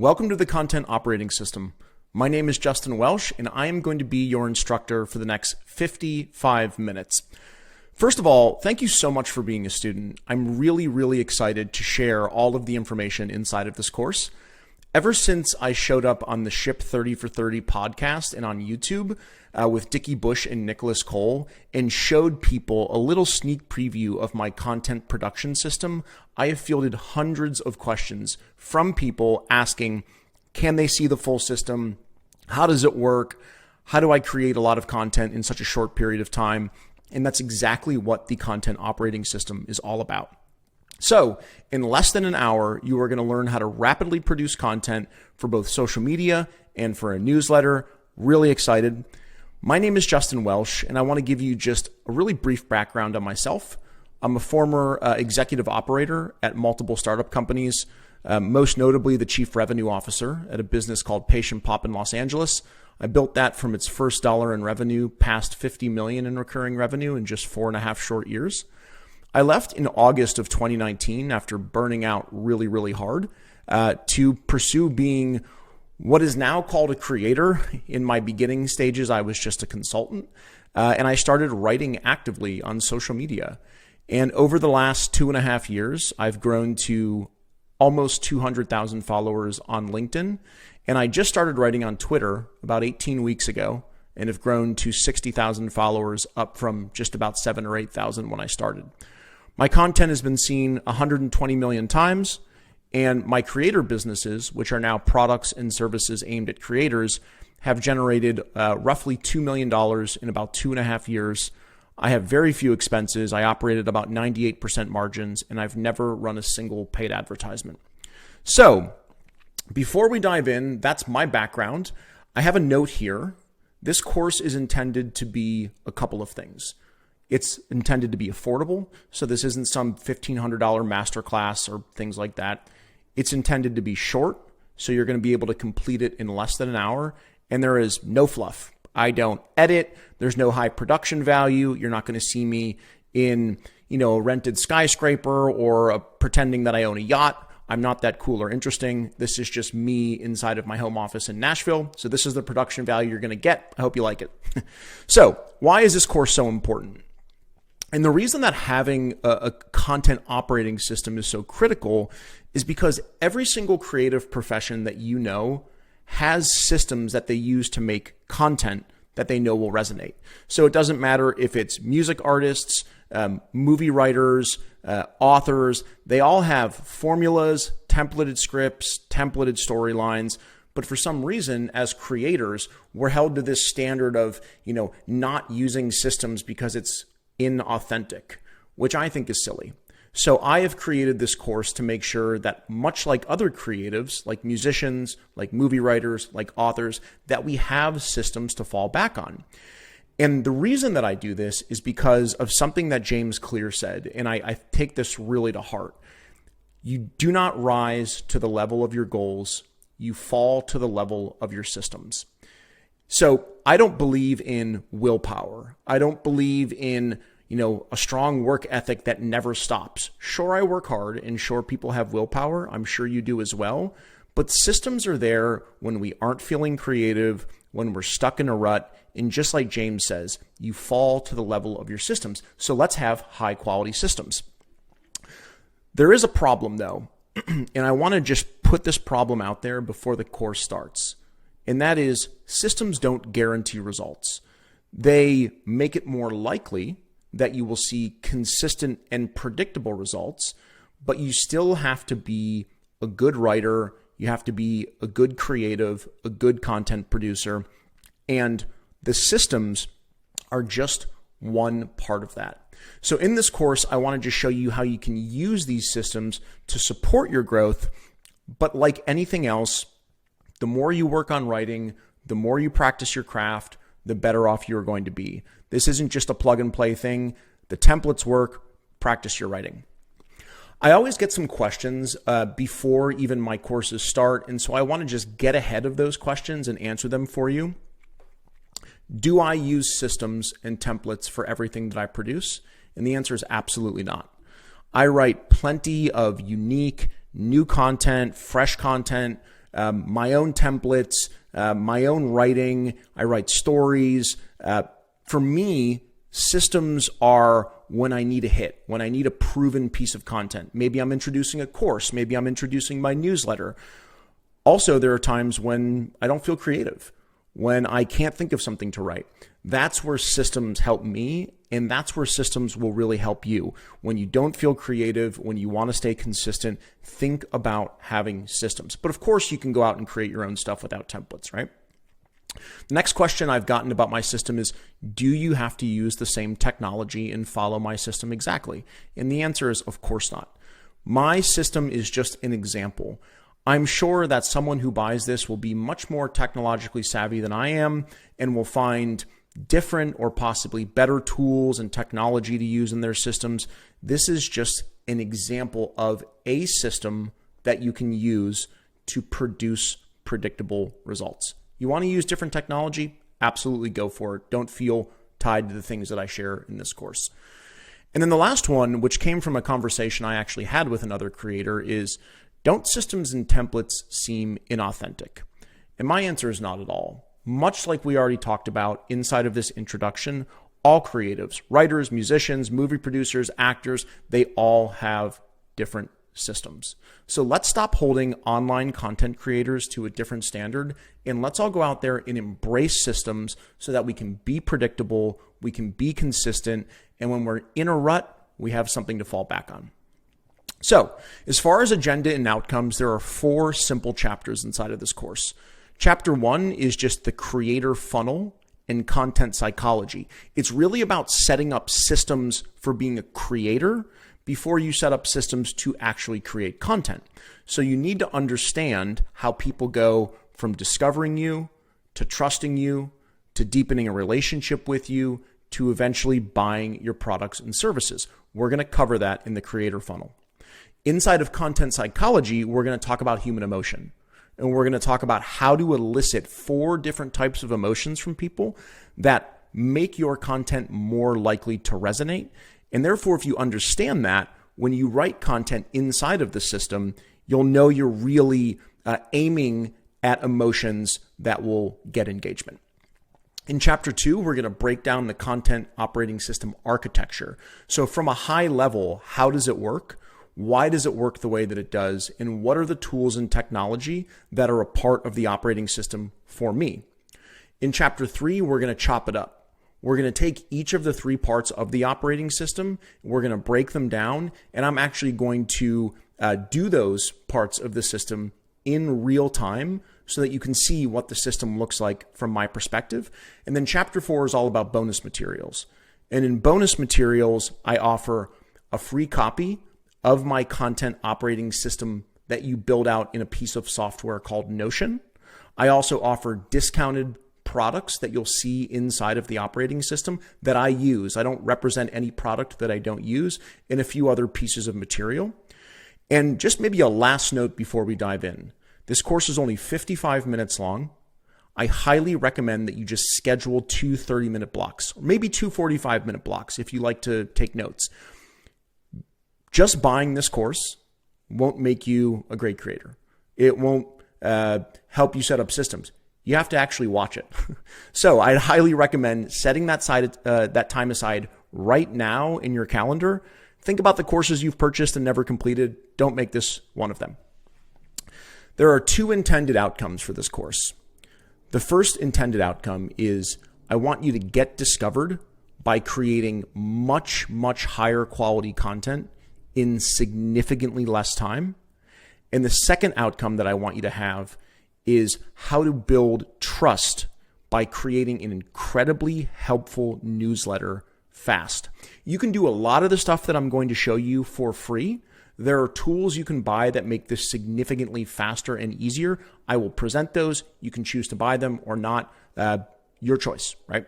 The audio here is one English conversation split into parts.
Welcome to the Content Operating System. My name is Justin Welsh, and I am going to be your instructor for the next 55 minutes. First of all, thank you so much for being a student. I'm really excited to share all of the information inside of this course. Ever since I showed up on the Ship 30 for 30 podcast and on YouTube with Dickie Bush and Nicholas Cole and showed people a little sneak preview of my content production system, I have fielded hundreds of questions from people asking, can they see the full system? How does it work? How do I create a lot of content in such a short period of time? And that's exactly what the content operating system is all about. So in less than an hour, you are going to learn how to rapidly produce content for both social media and for a newsletter. Really excited. My name is Justin Welsh, and I want to give you just a really brief background on myself. I'm a former executive operator at multiple startup companies, most notably the chief revenue officer at a business called Patient Pop in Los Angeles. I built that from its first dollar in revenue past 50 million in recurring revenue in just 4.5 short years. I left in August of 2019 after burning out really hard to pursue being what is now called a creator. In my beginning stages, I was just a consultant, and I started writing actively on social media. And over the last 2.5 years, I've grown to almost 200,000 followers on LinkedIn, and I just started writing on Twitter about 18 weeks ago and have grown to 60,000 followers, up from just about 7,000 or 8,000 when I started. My content has been seen 120 million times, and my creator businesses, which are now products and services aimed at creators, have generated roughly $2 million in about 2.5 years. I have very few expenses. I operate at about 98% margins, and I've never run a single paid advertisement. So before we dive in, that's my background. I have a note here. This course is intended to be a couple of things. It's intended to be affordable, so this isn't some $1,500 masterclass or things like that. It's intended to be short, so you're going to be able to complete it in less than an hour, and there is no fluff. I don't edit. There's no high production value. You're not going to see me in, a rented skyscraper or pretending that I own a yacht. I'm not that cool or interesting. This is just me inside of my home office in Nashville. So this is the production value you're going to get. I hope you like it. So why is this course so important? And the reason that having a content operating system is so critical is because every single creative profession that you know has systems that they use to make content that they know will resonate. So it doesn't matter if it's music artists, movie writers, authors, they all have formulas, templated scripts, templated storylines. But for some reason, as creators, we're held to this standard of, not using systems because it's inauthentic, which I think is silly. So I have created this course to make sure that, much like other creatives, like musicians, like movie writers, like authors, that we have systems to fall back on. And the reason that I do this is because of something that James Clear said, and I take this really to heart. You do not rise to the level of your goals, you fall to the level of your systems. So I don't believe in willpower. I don't believe in a strong work ethic that never stops. Sure, I work hard, and sure, people have willpower. I'm sure you do as well. But systems are there when we aren't feeling creative, when we're stuck in a rut. And just like James says, you fall to the level of your systems. So let's have high quality systems. There is a problem though, and I want to just put this problem out there before the course starts. And that is, systems don't guarantee results. They make it more likely that you will see consistent and predictable results, but you still have to be a good writer, you have to be a good creative, a good content producer, and the systems are just one part of that. So in this course, I wanted to show you how you can use these systems to support your growth, but like anything else, the more you work on writing, the more you practice your craft, the better off you're going to be. This isn't just a plug and play thing. The templates work. Practice your writing. I always get some questions before even my courses start, and so I want to just get ahead of those questions and answer them for you. Do I use systems and templates for everything that I produce? And the answer is absolutely not. I write plenty of unique, new content, fresh content, my own templates, my own writing. I write stories. For me, systems are when I need a hit, when I need a proven piece of content. Maybe I'm introducing a course. Maybe I'm introducing my newsletter. Also, there are times when I don't feel creative, when I can't think of something to write. That's where systems help me, and that's where systems will really help you. When you don't feel creative, when you want to stay consistent, think about having systems. But of course, you can go out and create your own stuff without templates, right? The next question I've gotten about my system is, do you have to use the same technology and follow my system exactly? And the answer is, of course not. My system is just an example. I'm sure that someone who buys this will be much more technologically savvy than I am and will find different or possibly better tools and technology to use in their systems. This is just an example of a system that you can use to produce predictable results. You want to use different technology? Absolutely go for it. Don't feel tied to the things that I share in this course. And then the last one, which came from a conversation I actually had with another creator, is, don't systems and templates seem inauthentic? And my answer is not at all. Much like we already talked about inside of this introduction, all creatives, writers, musicians, movie producers, actors, they all have different systems. So let's stop holding online content creators to a different standard, and let's all go out there and embrace systems so that we can be predictable, we can be consistent, and when we're in a rut, we have something to fall back on. So, as far as agenda and outcomes, there are 4 simple chapters inside of this course. Chapter 1 is just the creator funnel and content psychology. It's really about setting up systems for being a creator before you set up systems to actually create content. So you need to understand how people go from discovering you, to trusting you, to deepening a relationship with you, to eventually buying your products and services. We're going to cover that in the creator funnel. Inside of content psychology, we're going to talk about human emotion. And we're going to talk about how to elicit 4 different types of emotions from people that make your content more likely to resonate. And therefore, if you understand that, when you write content inside of the system, you'll know you're really aiming at emotions that will get engagement. In chapter 2, we're going to break down the content operating system architecture. So from a high level, how does it work? Why does it work the way that it does? And what are the tools and technology that are a part of the operating system for me? In chapter 3, we're going to chop it up. We're going to take each of the 3 parts of the operating system. We're going to break them down. And I'm actually going to do those parts of the system in real time so that you can see what the system looks like from my perspective. And then chapter 4 is all about bonus materials. And in bonus materials, I offer a free copy of my content operating system that you build out in a piece of software called Notion. I also offer discounted products that you'll see inside of the operating system that I use. I don't represent any product that I don't use, and a few other pieces of material. And just maybe a last note before we dive in. This course is only 55 minutes long. I highly recommend that you just schedule 2 30-minute blocks, or maybe 2 45-minute blocks if you like to take notes. Just buying this course won't make you a great creator. It won't help you set up systems. You have to actually watch it. So I'd highly recommend setting that time aside right now in your calendar. Think about the courses you've purchased and never completed. Don't make this one of them. There are 2 intended outcomes for this course. The first intended outcome is I want you to get discovered by creating much, much higher quality content in significantly less time. And the second outcome that I want you to have is how to build trust by creating an incredibly helpful newsletter fast. You can do a lot of the stuff that I'm going to show you for free. There are tools you can buy that make this significantly faster and easier. I will present those. You can choose to buy them or not. Your choice, right?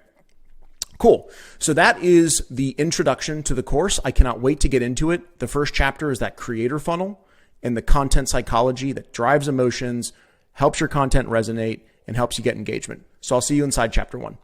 Cool. So that is the introduction to the course. I cannot wait to get into it. The first chapter is that creator funnel and the content psychology that drives emotions, helps your content resonate, and helps you get engagement. So I'll see you inside chapter 1.